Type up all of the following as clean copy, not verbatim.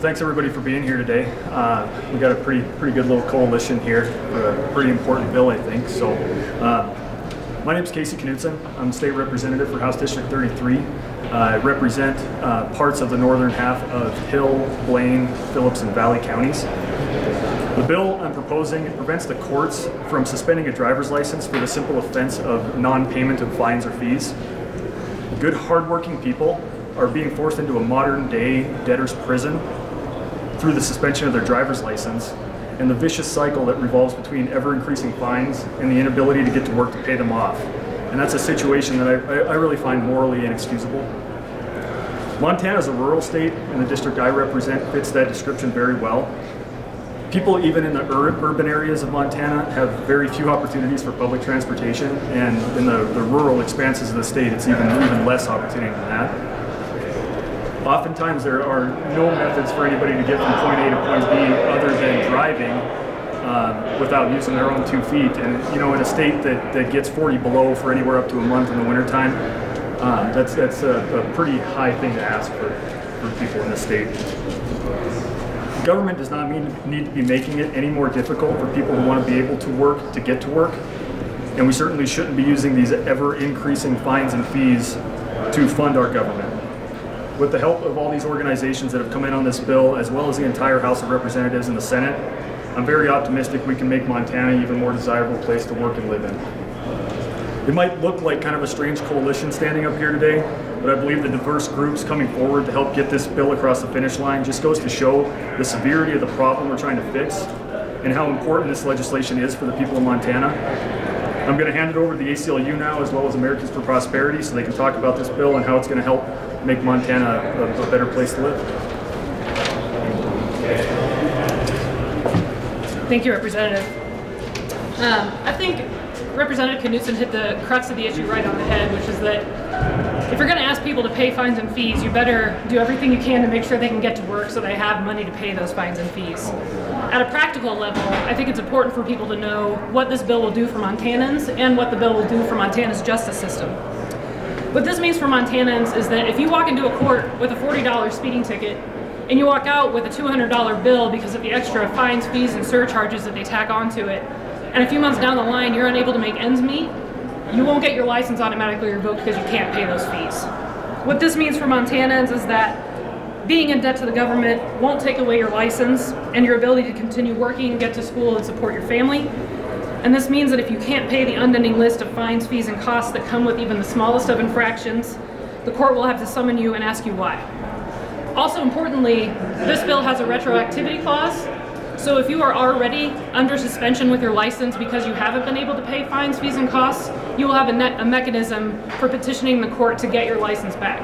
thanks everybody for being here today. We got a pretty good little coalition here for a pretty important bill, I think. So, my name is Casey Knutson. I'm state representative for House District 33. I represent parts of the northern half of Hill, Blaine, Phillips, and Valley counties. The bill I'm proposing prevents the courts from suspending a driver's license for the simple offense of non-payment of fines or fees. Good, hardworking people are being forced into a modern-day debtor's prison through the suspension of their driver's license and the vicious cycle that revolves between ever-increasing fines and the inability to get to work to pay them off. And that's a situation that I really find morally inexcusable. Montana is a rural state, and the district I represent fits that description very well. People even in the urban areas of Montana have very few opportunities for public transportation, and in the rural expanses of the state, it's even less opportunity than that. Oftentimes there are no methods for anybody to get from point A to point B other than driving without using their own 2 feet. And you know, in a state that gets 40 below for anywhere up to a month in the wintertime, that's a pretty high thing to ask for people in the state. Government does not need to be making it any more difficult for people who want to be able to work to get to work. And we certainly shouldn't be using these ever-increasing fines and fees to fund our government. With the help of all these organizations that have come in on this bill, as well as the entire House of Representatives and the Senate, I'm very optimistic we can make Montana an even more desirable place to work and live in. It might look like kind of a strange coalition standing up here today, but I believe the diverse groups coming forward to help get this bill across the finish line just goes to show the severity of the problem we're trying to fix and how important this legislation is for the people of Montana. I'm going to hand it over to the ACLU now, as well as Americans for Prosperity, so they can talk about this bill and how it's going to help make Montana a better place to live. Thank you, Representative. I think Representative Knutson hit the crux of the issue right on the head, which is that if you're going to ask people to pay fines and fees, you better do everything you can to make sure they can get to work so they have money to pay those fines and fees. At a practical level, I think it's important for people to know what this bill will do for Montanans and what the bill will do for Montana's justice system. What this means for Montanans is that if you walk into a court with a $40 speeding ticket and you walk out with a $200 bill because of the extra fines, fees, and surcharges that they tack onto it, and a few months down the line you're unable to make ends meet, you won't get your license automatically revoked because you can't pay those fees. What this means for Montanans is that being in debt to the government won't take away your license and your ability to continue working, get to school, and support your family. And this means that if you can't pay the unending list of fines, fees, and costs that come with even the smallest of infractions, the court will have to summon you and ask you why. Also importantly, this bill has a retroactivity clause. So if you are already under suspension with your license because you haven't been able to pay fines, fees, and costs, you will have a mechanism for petitioning the court to get your license back.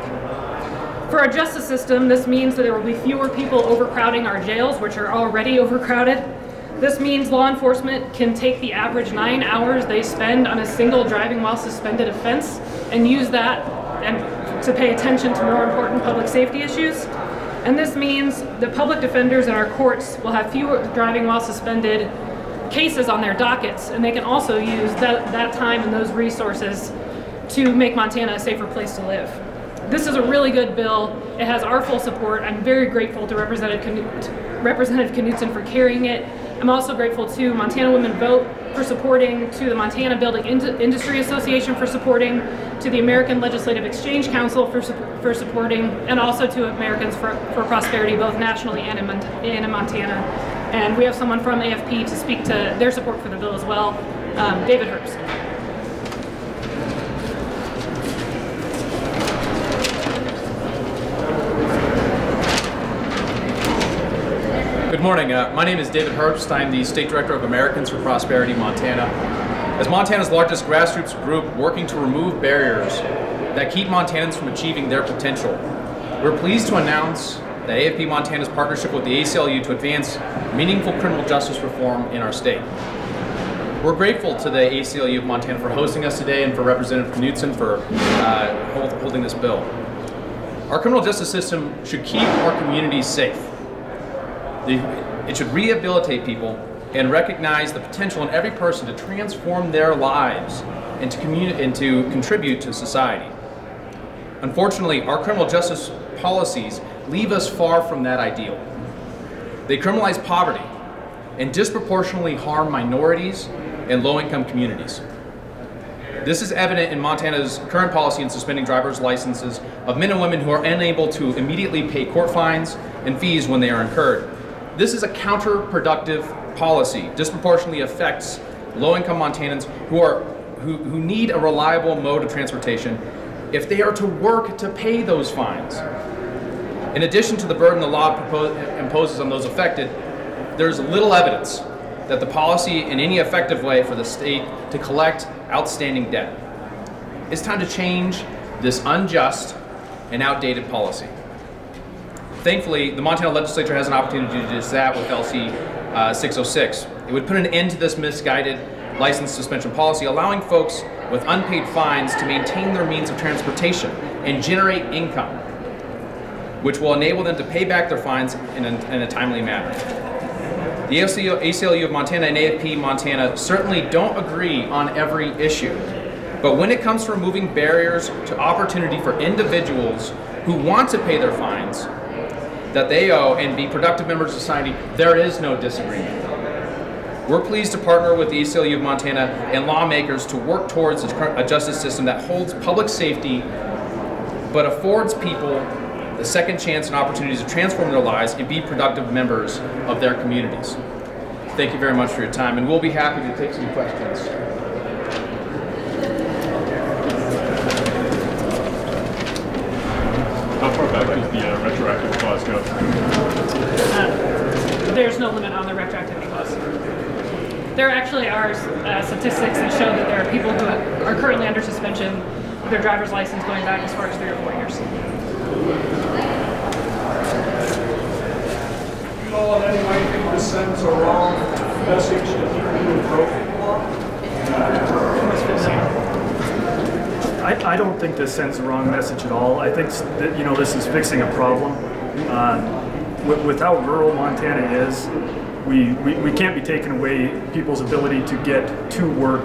For our justice system, this means that there will be fewer people overcrowding our jails, which are already overcrowded. This means law enforcement can take the average 9 hours they spend on a single driving while suspended offense and use that to pay attention to more important public safety issues. And this means the public defenders in our courts will have fewer driving while suspended cases on their dockets, and they can also use that time and those resources to make Montana a safer place to live. This is a really good bill. It has our full support. I'm very grateful to Representative Knutson for carrying it. I'm also grateful to Montana Women Vote for supporting, to the Montana Building Industry Association for supporting, to the American Legislative Exchange Council for supporting, and also to Americans for Prosperity, both nationally and in Montana. And we have someone from AFP to speak to their support for the bill as well, David Herbst. Good morning. My name is David Herbst. I'm the State Director of Americans for Prosperity Montana. As Montana's largest grassroots group working to remove barriers that keep Montanans from achieving their potential, we're pleased to announce that AFP Montana's partnership with the ACLU to advance meaningful criminal justice reform in our state. We're grateful to the ACLU of Montana for hosting us today and for Representative Knutson for holding this bill. Our criminal justice system should keep our communities safe. It should rehabilitate people and recognize the potential in every person to transform their lives and to contribute to society. Unfortunately, our criminal justice policies leave us far from that ideal. They criminalize poverty and disproportionately harm minorities and low-income communities. This is evident in Montana's current policy in suspending driver's licenses of men and women who are unable to immediately pay court fines and fees when they are incurred. This is a counterproductive policy, disproportionately affects low-income Montanans who need a reliable mode of transportation if they are to work to pay those fines. In addition to the burden the law imposes on those affected, there's little evidence that the policy in any effective way for the state to collect outstanding debt. It's time to change this unjust and outdated policy. Thankfully, the Montana legislature has an opportunity to do just that with LC 606. It would put an end to this misguided license suspension policy, allowing folks with unpaid fines to maintain their means of transportation and generate income, which will enable them to pay back their fines in a timely manner. The ACLU of Montana and AFP Montana certainly don't agree on every issue, but when it comes to removing barriers to opportunity for individuals who want to pay their fines that they owe and be productive members of society, there is no disagreement. We're pleased to partner with the ACLU of Montana and lawmakers to work towards a justice system that holds public safety but affords people the second chance and opportunities to transform their lives and be productive members of their communities. Thank you very much for your time, and we'll be happy to take some questions. How far back does the retroactive clause go? There's no limit on the retroactivity clause. There actually are statistics that show that there are people who are currently under suspension of their driver's license going back as far as 3 or 4 years. You all in any way think this sends a wrong message to people who have broken the law? I don't think this sends the wrong message at all. I think that, you know, this is fixing a problem. With how rural Montana is, we can't be taking away people's ability to get to work,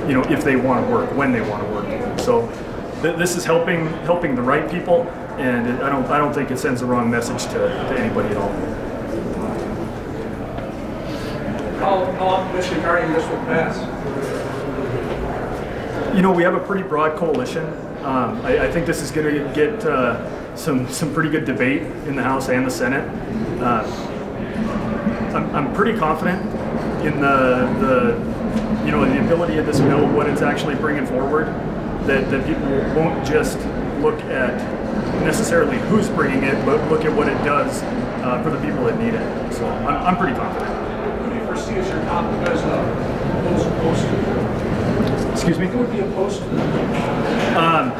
you know, if they want to work, when they want to work. So this is helping the right people, and I don't think it sends the wrong message to anybody at all. How optimistic are you this will pass? You know, we have a pretty broad coalition. I think this is going to get some pretty good debate in the House and the Senate. I'm pretty confident in the ability of this bill, what it's actually bringing forward. That people won't just look at necessarily who's bringing it, but look at what it does for the people that need it. So I'm pretty confident. Who do you foresee as your top guys opposed to? Excuse me? Who would be opposed to that?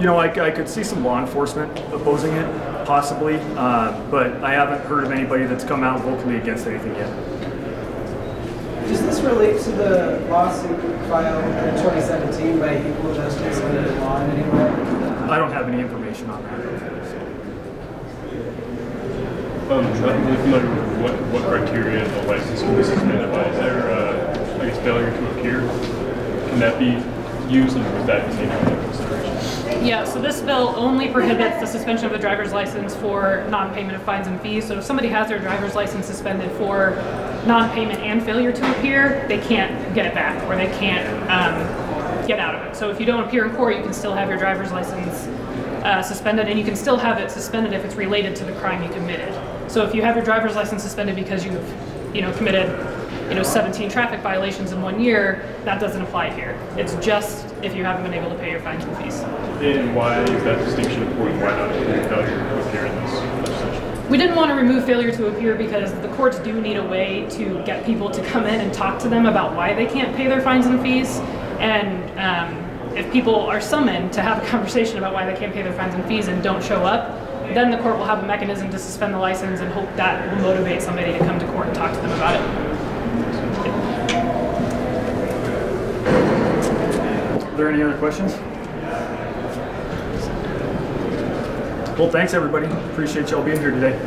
You know, I could see some law enforcement opposing it, possibly, but I haven't heard of anybody that's come out vocally against anything yet. Does this relate to the lawsuit filed in 2017 by Equal Justice under the law in any way? I don't have any information on that. I'm not really familiar with what criteria the license can be suspended by. Is there, I guess, failure to appear? Can that be used, and was that taken into consideration? Yeah, so this bill only prohibits the suspension of a driver's license for non-payment of fines and fees. So if somebody has their driver's license suspended for non-payment and failure to appear, they can't get it back, or they can't get out of it. So if you don't appear in court, you can still have your driver's license suspended, and you can still have it suspended if it's related to the crime you committed. So if you have your driver's license suspended because you've, committed, 17 traffic violations in 1 year, that doesn't apply here. It's just if you haven't been able to pay your fines and fees. And why is that distinction important? Why not failure to appear in this legislation? We didn't want to remove failure to appear because the courts do need a way to get people to come in and talk to them about why they can't pay their fines and fees. And if people are summoned to have a conversation about why they can't pay their fines and fees and don't show up, then the court will have a mechanism to suspend the license and hope that will motivate somebody to come to court and talk to them about it. Are there any other questions? Well, thanks everybody. Appreciate y'all being here today.